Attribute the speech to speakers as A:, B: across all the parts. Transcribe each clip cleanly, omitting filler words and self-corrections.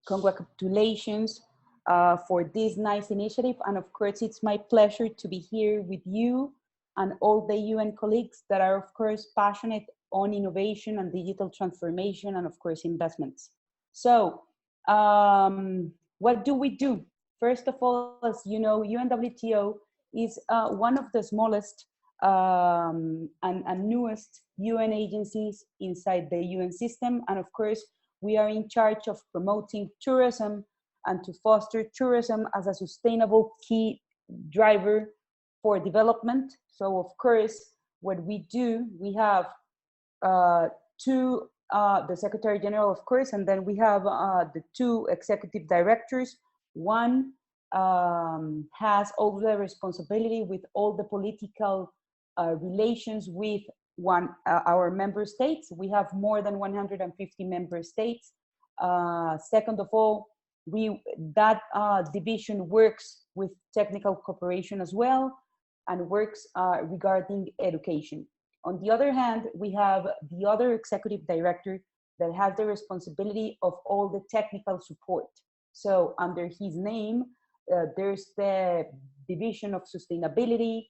A: Congratulations for this nice initiative. And of course, it's my pleasure to be here with you and all the UN colleagues that are, of course, passionate on innovation and digital transformation and, of course, investments. So, what do we do? First of all, as you know, UNWTO is one of the smallest and newest UN agencies inside the UN system. And of course, we are in charge of promoting tourism and to foster tourism as a sustainable key driver for development. So of course, what we do, we have the Secretary General, of course, and then we have the two executive directors. One has all the responsibility with all the political relations with our member states. We have more than 150 member states. Second of all, that division works with technical cooperation as well and works regarding education. On the other hand, we have the other executive director that has the responsibility of all the technical support. So under his name, there's the division of sustainability,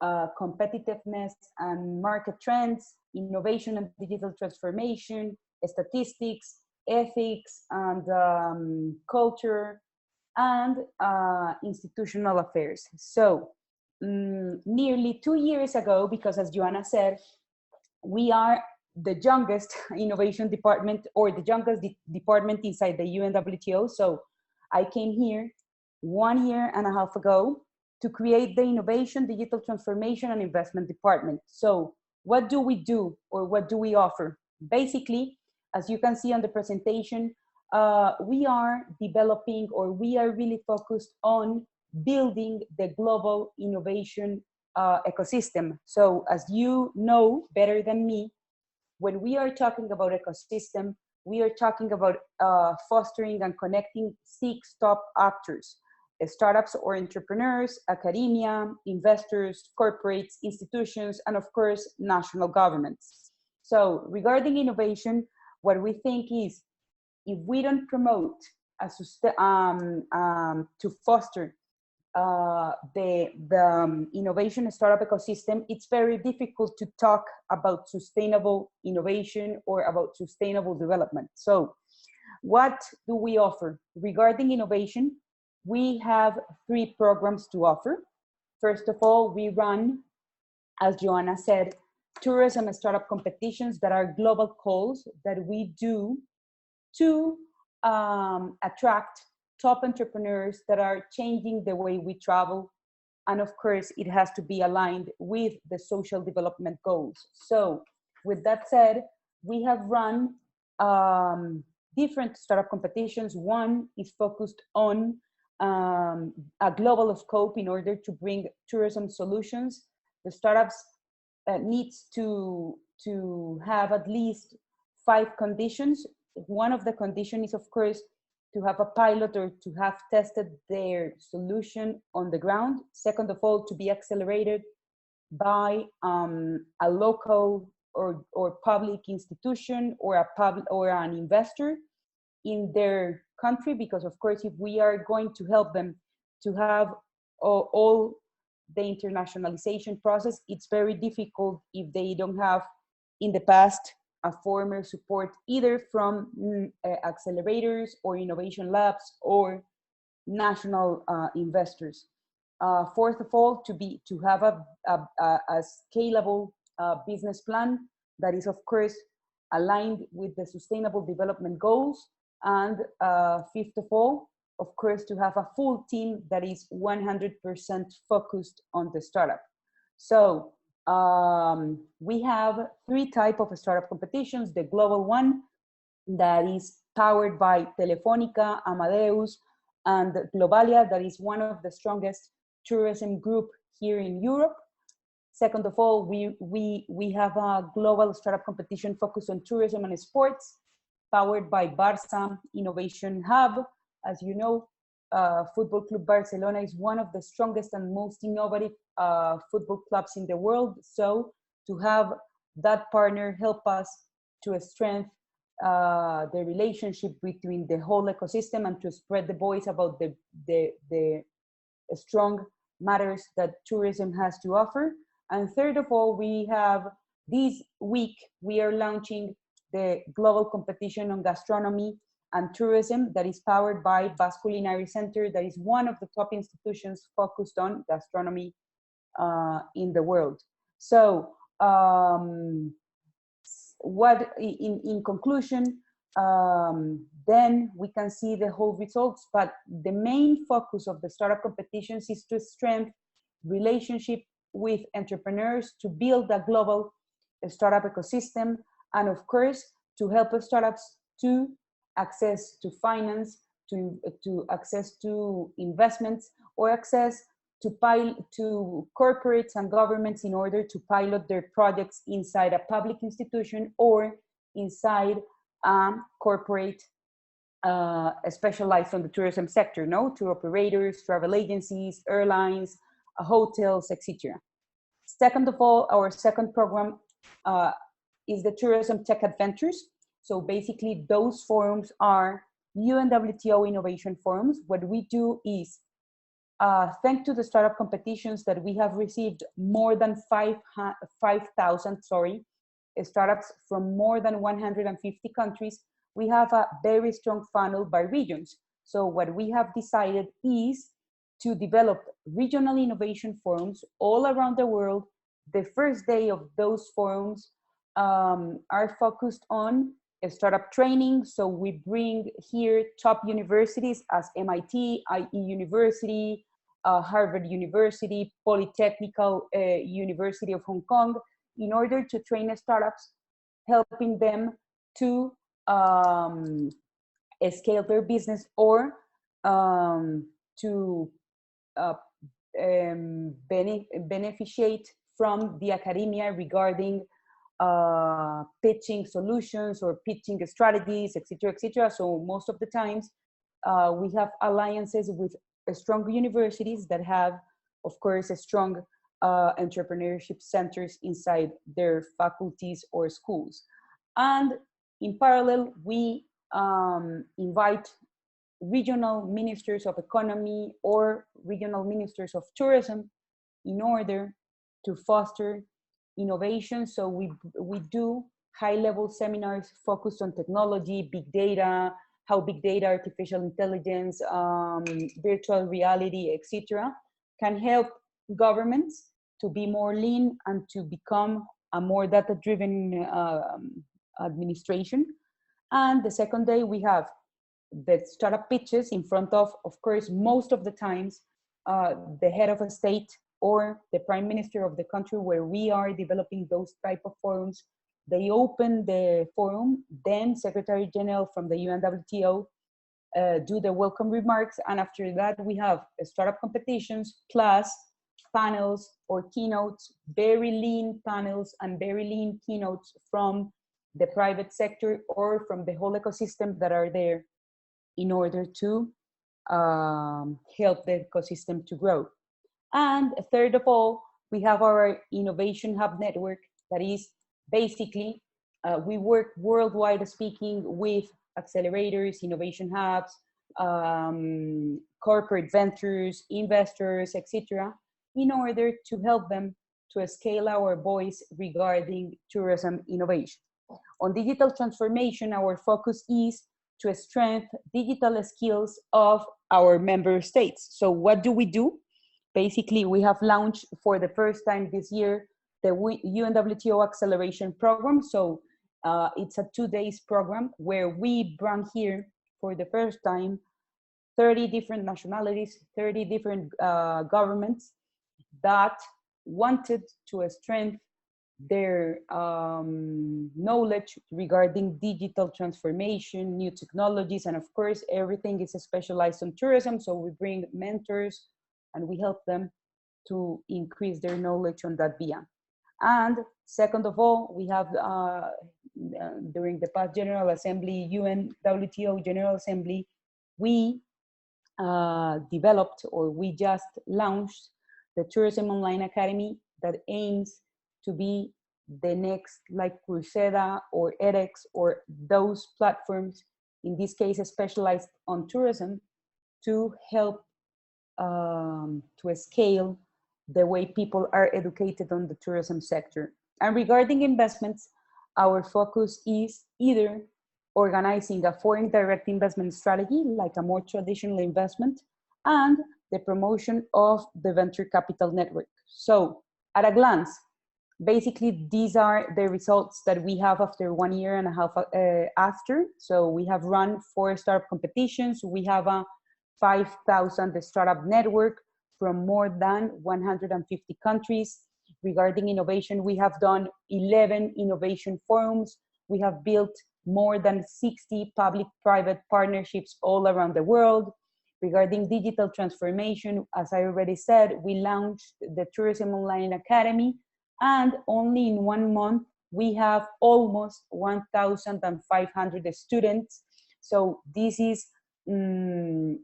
A: competitiveness and market trends, innovation and digital transformation, statistics, ethics and culture, and institutional affairs. So nearly 2 years ago, because as Joanna said, we are the youngest innovation department or the youngest department inside the UNWTO. So I came here 1.5 years ago to create the Innovation, Digital Transformation and Investment Department. So what do we do or what do we offer? Basically, as you can see on the presentation, we are developing or we are really focused on building the global innovation ecosystem. So as you know better than me, when we are talking about ecosystem, we are talking about fostering and connecting 6 top actors: startups or entrepreneurs, academia, investors, corporates, institutions, and of course, national governments. So regarding innovation, what we think is if we don't promote to foster the innovation startup ecosystem, it's very difficult to talk about sustainable innovation or about sustainable development. So what do we offer? Regarding innovation, we have 3 programs to offer. First of all, we run, as Joanna said, tourism and startup competitions that are global calls that we do to attract top entrepreneurs that are changing the way we travel. And of course, it has to be aligned with the social development goals. So with that said, we have run different startup competitions. One is focused on a global scope in order to bring tourism solutions. The startups needs to have at least 5 conditions. One of the conditions is, of course, to have a pilot or to have tested their solution on the ground. Second of all, to be accelerated by a local or public institution or an investor in their country, because of course, if we are going to help them to have all the internationalization process, it's very difficult if they don't have in the past a former support either from accelerators or innovation labs or national investors. Fourth of all, to have a scalable business plan that is, of course, aligned with the sustainable development goals. And fifth of all, of course, to have a full team that is 100% focused on the startup. So we have 3 types of startup competitions. The global one that is powered by Telefónica, Amadeus, and Globalia, that is one of the strongest tourism group here in Europe. Second of all, we have a global startup competition focused on tourism and sports, powered by Barça Innovation Hub. As you know, Football Club Barcelona is one of the strongest and most innovative football clubs in the world. So to have that partner help us to strengthen the relationship between the whole ecosystem and to spread the voice about the strong matters that tourism has to offer. And third of all, we have this week, we are launching the global competition on gastronomy and tourism that is powered by Basque Culinary Center, that is one of the top institutions focused on gastronomy in the world. So what in conclusion, then we can see the whole results, but the main focus of the startup competitions is to strengthen relationship with entrepreneurs, to build a global startup ecosystem, and of course to help startups to access to finance, to access to investments, or access to corporates and governments in order to pilot their projects inside a public institution or inside a corporate specialized on the tourism sector, no, to operators, travel agencies, airlines, hotels, etc. Second of all, our second program is the Tourism Tech Adventures. So basically those forums are UNWTO Innovation forums. What we do is, thanks to the startup competitions that we have received more than 5,000 startups from more than 150 countries, we have a very strong funnel by regions. So what we have decided is to develop regional innovation forums all around the world. The first day of those forums are focused on startup training. So we bring here top universities as MIT, IE University, Harvard University, Polytechnical University of Hong Kong, in order to train startups, helping them to scale their business or to beneficiate from the academia regarding pitching solutions or pitching strategies, etc., etc. So most of the times we have alliances with strong universities that have, of course, a strong entrepreneurship centers inside their faculties or schools. And in parallel, we invite regional ministers of economy or regional ministers of tourism in order to foster innovation. So we do high-level seminars focused on technology, big data, how big data, artificial intelligence, virtual reality, etc., can help governments to be more lean and to become a more data-driven administration. And the second day, we have the startup pitches in front of course, most of the times, the head of a state or the prime minister of the country where we are developing those type of forums. They open the forum, then Secretary General from the UNWTO do the welcome remarks, and after that we have startup competitions plus panels or keynotes, very lean panels and very lean keynotes from the private sector or from the whole ecosystem that are there in order to help the ecosystem to grow. And third of all, we have our Innovation Hub network that is basically, we work worldwide speaking with accelerators, innovation hubs, corporate ventures, investors, etc., in order to help them to scale our voice regarding tourism innovation. On digital transformation, our focus is to strengthen digital skills of our member states. So what do we do? Basically, we have launched for the first time this year the UNWTO Acceleration Program. So it's a 2-day program where we bring here for the first time 30 different nationalities, 30 different governments that wanted to strengthen their knowledge regarding digital transformation, new technologies, and of course, everything is specialized on tourism. So we bring mentors and we help them to increase their knowledge on that via. And second of all, we have during the past General Assembly, UNWTO General Assembly, we developed, or we just launched, the Tourism Online Academy that aims to be the next like Coursera or edX or those platforms, in this case specialized on tourism, to help to scale the way people are educated on the tourism sector. And regarding investments, our focus is either organizing a foreign direct investment strategy, like a more traditional investment, and the promotion of the venture capital network. So at a glance, basically these are the results that we have after 1.5 years after. So we have run 4 startup competitions. We have a 5,000 startup network from more than 150 countries. Regarding innovation, we have done 11 innovation forums. We have built more than 60 public-private partnerships all around the world. Regarding digital transformation, as I already said, we launched the Tourism Online Academy, and only in 1 month, we have almost 1,500 students. So this is,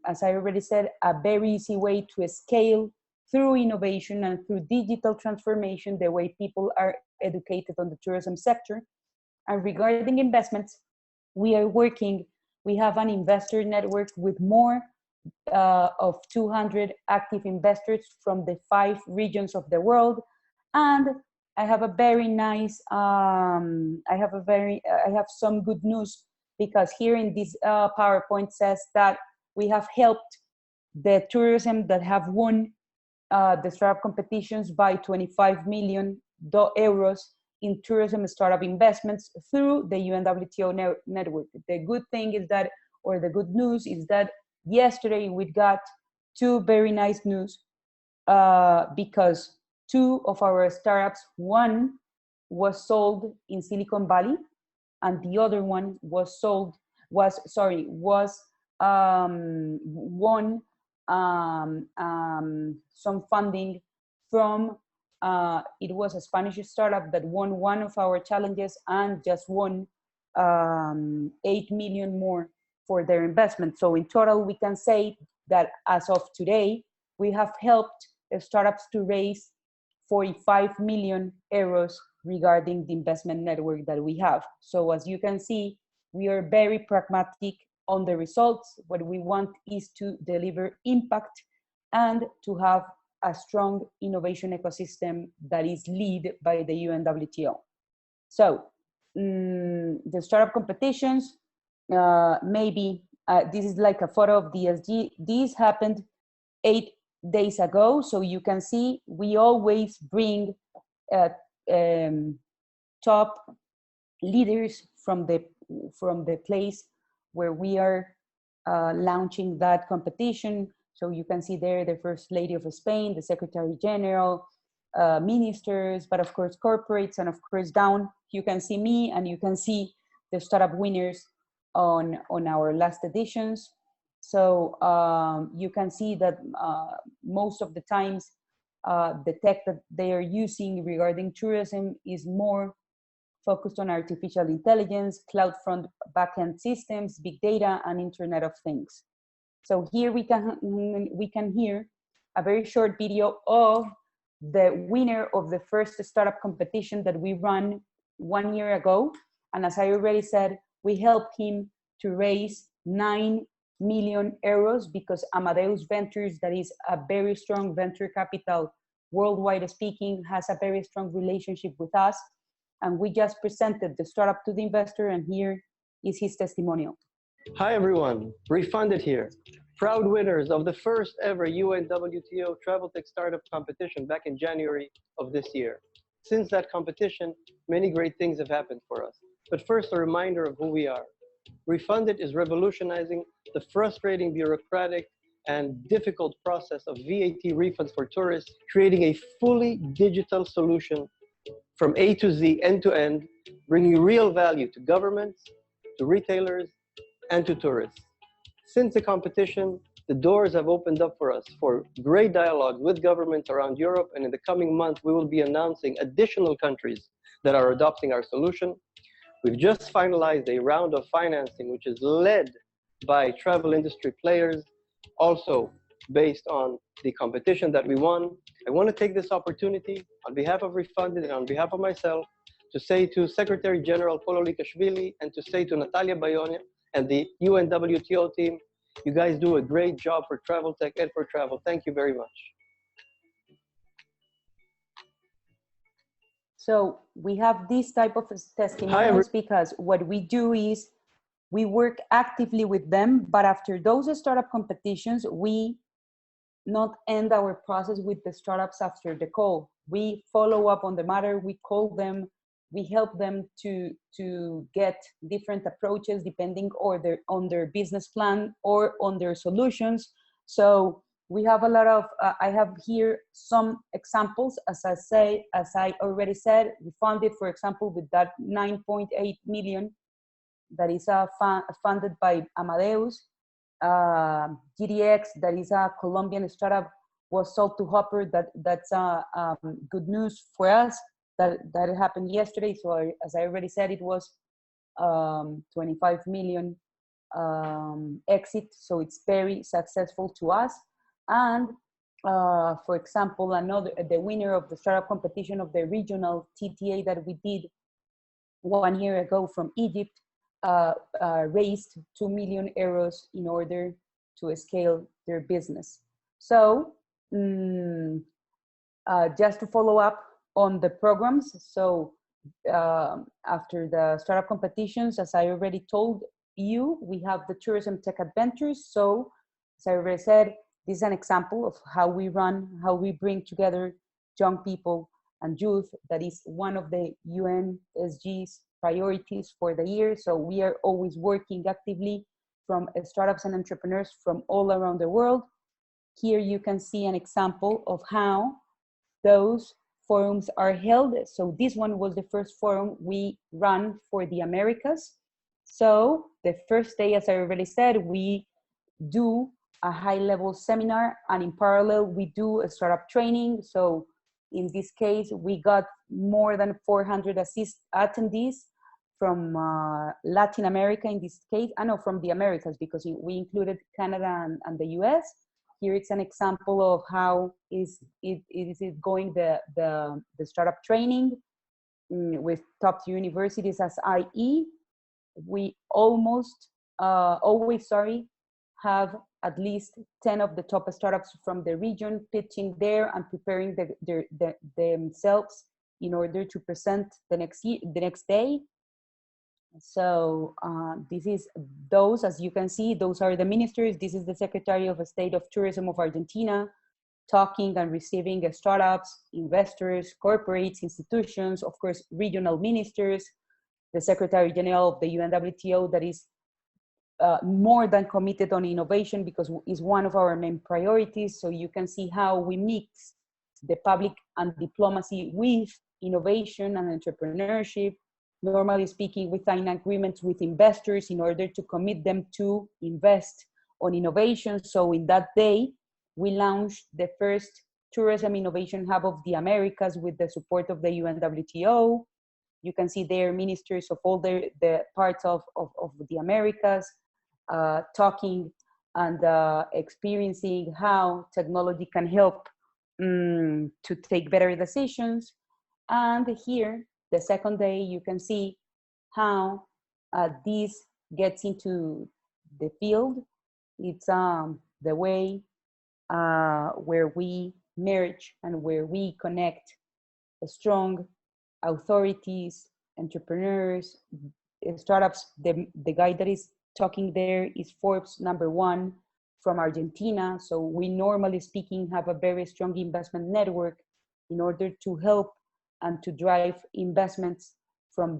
A: as I already said, a very easy way to scale through innovation and through digital transformation, the way people are educated on the tourism sector. And regarding investments, we are working, we have an investor network with more of 200 active investors from the 5 regions of the world. And I have a very nice, I have some good news, because here in this PowerPoint says that we have helped the tourism that have won the startup competitions by 25 million euros in tourism startup investments through the UNWTO network. The good thing is that, or the good news is that yesterday we got 2 very nice news, because 2 of our startups, one was sold in Silicon Valley, and the other one was won some funding from, it was a Spanish startup that won one of our challenges and just won 8 million more for their investment. So in total, we can say that as of today, we have helped startups to raise 45 million euros regarding the investment network that we have. So as you can see, we are very pragmatic on the results. What we want is to deliver impact and to have a strong innovation ecosystem that is led by the UNWTO. So the startup competitions, maybe this is like a photo of DSG. This happened 8 days ago. So you can see we always bring top leaders from the place where we are launching that competition. So you can see there the First Lady of Spain, the Secretary General, ministers, but of course corporates, and of course down you can see me, and you can see the startup winners on our last editions. So you can see that most of the times the tech that they are using regarding tourism is more focused on artificial intelligence, cloud front backend systems, big data, and Internet of Things. So here we can hear a very short video of the winner of the first startup competition that we ran 1 year ago. And as I already said, we helped him to raise 9 million euros because Amadeus Ventures, that is a very strong venture capital, worldwide speaking, has a very strong relationship with us. And we just presented the startup to the investor, and here is his testimonial.
B: Hi everyone, Refunded here. Proud winners of the first ever UNWTO Travel Tech Startup Competition back in January of this year. Since that competition, many great things have happened for us. But first, a reminder of who we are. Refunded is revolutionizing the frustrating bureaucratic and difficult process of VAT refunds for tourists, creating a fully digital solution from A to Z, end to end, bringing real value to governments, to retailers, and to tourists. Since the competition, the doors have opened up for us for great dialogue with governments around Europe, and in the coming month, we will be announcing additional countries that are adopting our solution. We've just finalized a round of financing, which is led by travel industry players, also based on the competition that we won. I want to take this opportunity on behalf of Refunded and on behalf of myself to say to Secretary General Pololikashvili, and to say to Natalia Bayona and the UNWTO team, you guys do a great job for travel tech and for travel. Thank you very much.
A: So we have this type of testimonials because what we do is we work actively with them, but after those startup competitions, we not end our process with the startups after the call. We follow up on the matter, we call them, we help them to get different approaches depending on their business plan or on their solutions. So we have a lot of, I have here some examples. As I already said, we funded, for example, with that 9.8 million that is funded by Amadeus. GDX, that is a Colombian startup, was sold to Hopper. That's good news for us. That happened yesterday. So as I already said, it was 25 million exit. So it's very successful to us. And for example, the winner of the startup competition of the regional TTA that we did 1 year ago from Egypt, raised 2 million euros in order to scale their business. So just to follow up on the programs, so after the startup competitions, as I already told you, we have the tourism tech adventures. So as I already said, this is an example of how we run, how we bring together young people and youth. That is one of the UNSG's priorities for the year. So we are always working actively from startups and entrepreneurs from all around the world. Here you can see an example of how those forums are held. So this one was the first forum we ran for the Americas. So the first day, as I already said, we do a high-level seminar, and in parallel, we do a startup training. So in this case, we got more than 400 attendees from Latin America in this case, from the Americas, because we included Canada and the US. Here it's an example of how is going the startup training with top universities as IE. We always have at least 10 of the top startups from the region pitching there and preparing themselves in order to present the next day. So this is those, as you can see, those are the ministers. This is the Secretary of State of Tourism of Argentina, talking and receiving startups, investors, corporates, institutions, of course, regional ministers, the Secretary General of the UNWTO that is more than committed on innovation because it's one of our main priorities. So you can see how we mix the public and diplomacy with innovation and entrepreneurship. Normally speaking, we sign agreements with investors in order to commit them to invest on innovation. So in that day, we launched the first tourism innovation hub of the Americas with the support of the UNWTO. You can see there ministers of all the parts of the Americas talking and experiencing how technology can help to take better decisions. And here, the second day, you can see how this gets into the field. It's the way where we merge and where we connect strong authorities, entrepreneurs, startups. The guy that is talking there is Forbes #1 from Argentina. So we, normally speaking, have a very strong investment network in order to help and to drive investments from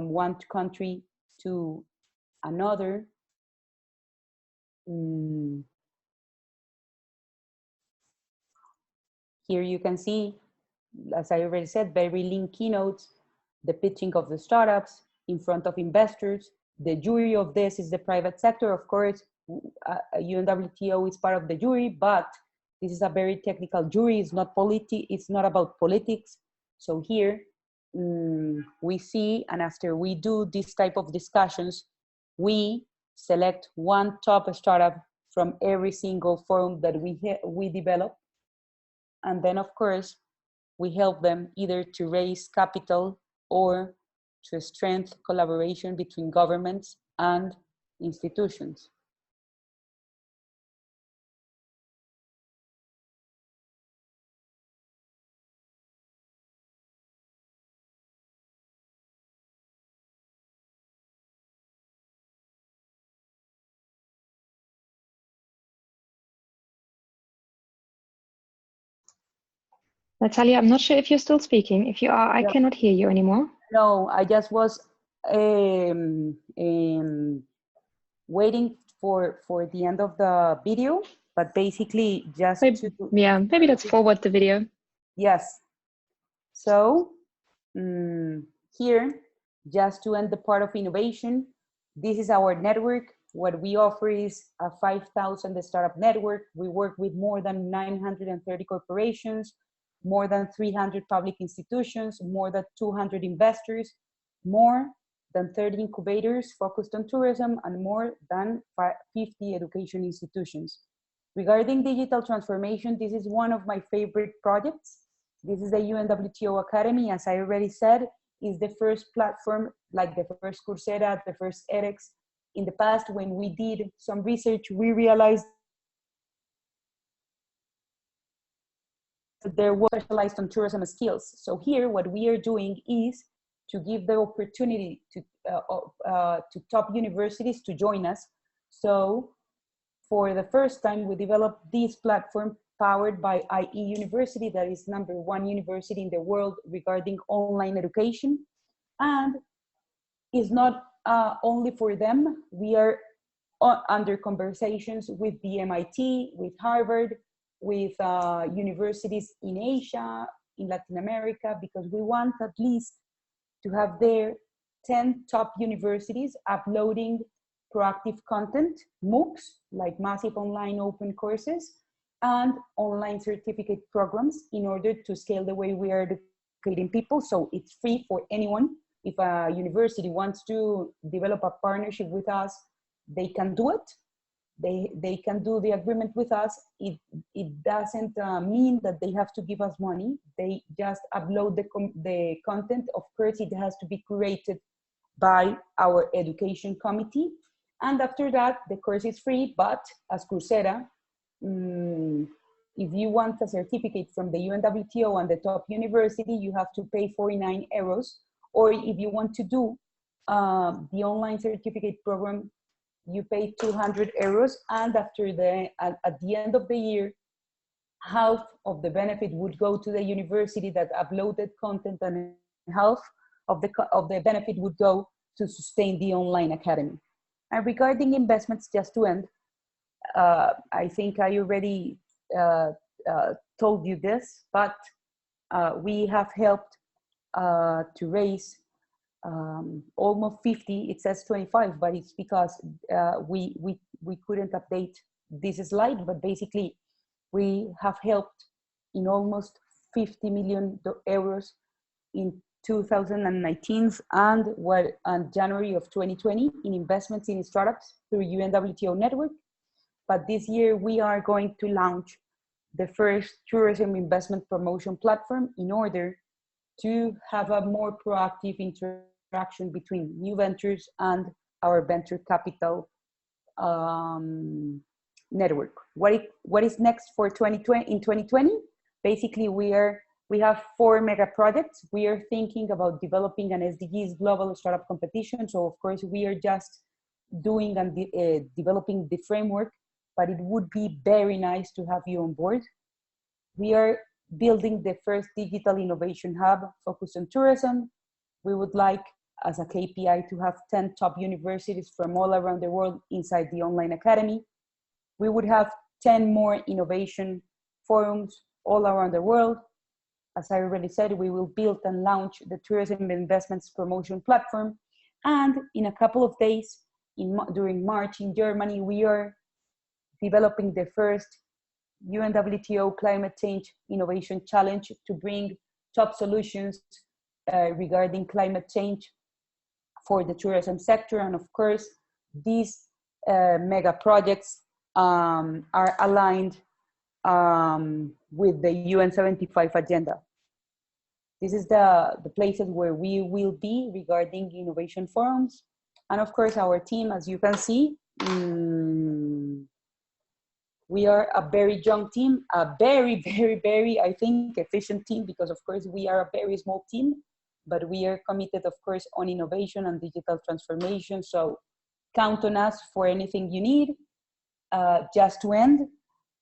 A: one country to another. Here you can see, as I already said, very lean keynotes, the pitching of the startups in front of investors. The jury of this is the private sector. Of course, UNWTO is part of the jury, but this is a very technical jury. It's not about politics. So here we see, and after we do this type of discussions, we select one top startup from every single forum that we develop. And then, of course, we help them either to raise capital or to strengthen collaboration between governments and institutions.
C: Natalia, I'm not sure if you're still speaking. If you are, I cannot hear you anymore.
A: No, I just was waiting for the end of the video, but basically just
C: maybe let's forward the video.
A: Yes. So here, just to end the part of innovation, this is our network. What we offer is a 5,000 startup network. We work with more than 930 corporations, more than 300 public institutions, more than 200 investors, more than 30 incubators focused on tourism, and more than 50 education institutions. Regarding digital transformation, this is one of my favorite projects. This is the UNWTO Academy, as I already said, is the first platform, like the first Coursera, the first edX. In the past, when we did some research, we realized that there was specialized on tourism skills. So here, what we are doing is to give the opportunity to top universities to join us. So for the first time, we developed this platform powered by IE University, that is #1 university in the world regarding online education. And it's not only for them. We are under conversations with the MIT, with Harvard, with universities in Asia, in Latin America, because we want at least to have there 10 top universities uploading proactive content, MOOCs, like massive online open courses, and online certificate programs in order to scale the way we are educating people. So it's free for anyone. If a university wants to develop a partnership with us, they can do it. They can do the agreement with us. It doesn't mean that they have to give us money. They just upload the content. Of course, it has to be curated by our education committee. And after that, the course is free, but as Coursera, if you want a certificate from the UNWTO and the top university, you have to pay 49 euros. Or if you want to do the online certificate program, you pay 200 euros. And after at the end of the year, half of the benefit would go to the university that uploaded content, and half of the benefit would go to sustain the online academy. And regarding investments, just to end, I think I already told you this, but we have helped to raise almost 50, it says 25, but it's because we couldn't update this slide, but basically we have helped in almost 50 million euros in 2019 and January of 2020 in investments in startups through UNWTO network. But this year we are going to launch the first tourism investment promotion platform in order to have a more proactive interaction between new ventures and our venture capital network. What is next for 2020? In 2020, basically we have 4 mega projects. We are thinking about developing an SDGs global startup competition. So of course we are just doing and developing the framework, but it would be very nice to have you on board. We are building the first digital innovation hub focused on tourism. We would like, as a KPI, to have 10 top universities from all around the world inside the online academy. We would have 10 more innovation forums all around the world. As I already said, we will build and launch the tourism investments promotion platform. And in a couple of days, during March in Germany, we are developing the first UNWTO Climate Change Innovation Challenge to bring top solutions regarding climate change for the tourism sector. And of course, these mega projects are aligned with the UN 75 agenda. This is the places where we will be regarding innovation forums. And of course, our team, as you can see, we are a very young team, a very, very, I think, efficient team, because of course we are a very small team, but we are committed, of course, on innovation and digital transformation. So count on us for anything you need. Just to end,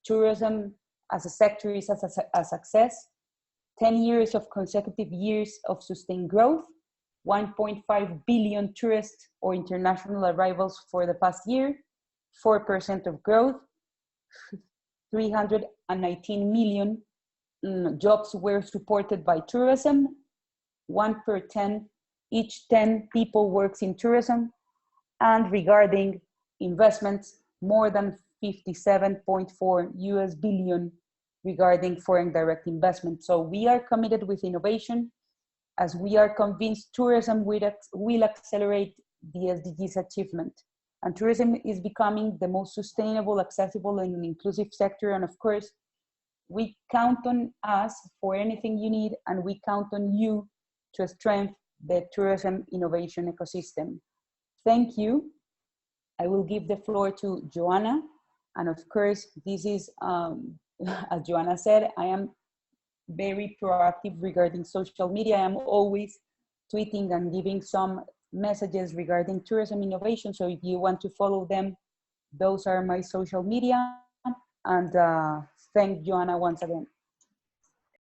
A: tourism as a sector is a success. 10 years of consecutive years of sustained growth, 1.5 billion tourists or international arrivals for the past year, 4% of growth, 319 million jobs were supported by tourism, 1 per 10, each 10 people works in tourism. And regarding investments, more than 57.4 US billion regarding foreign direct investment. So we are committed with innovation, as we are convinced tourism will accelerate the SDGs achievement. And tourism is becoming the most sustainable, accessible, and inclusive sector. And of course, we count on us for anything you need, and we count on you to strengthen the tourism innovation ecosystem. Thank you. I will give the floor to Joanna. And of course, this is, as Joanna said, I am very proactive regarding social media. I am always tweeting and giving some messages regarding tourism innovation. So if you want to follow them, those are my social media. And thank Joanna once again.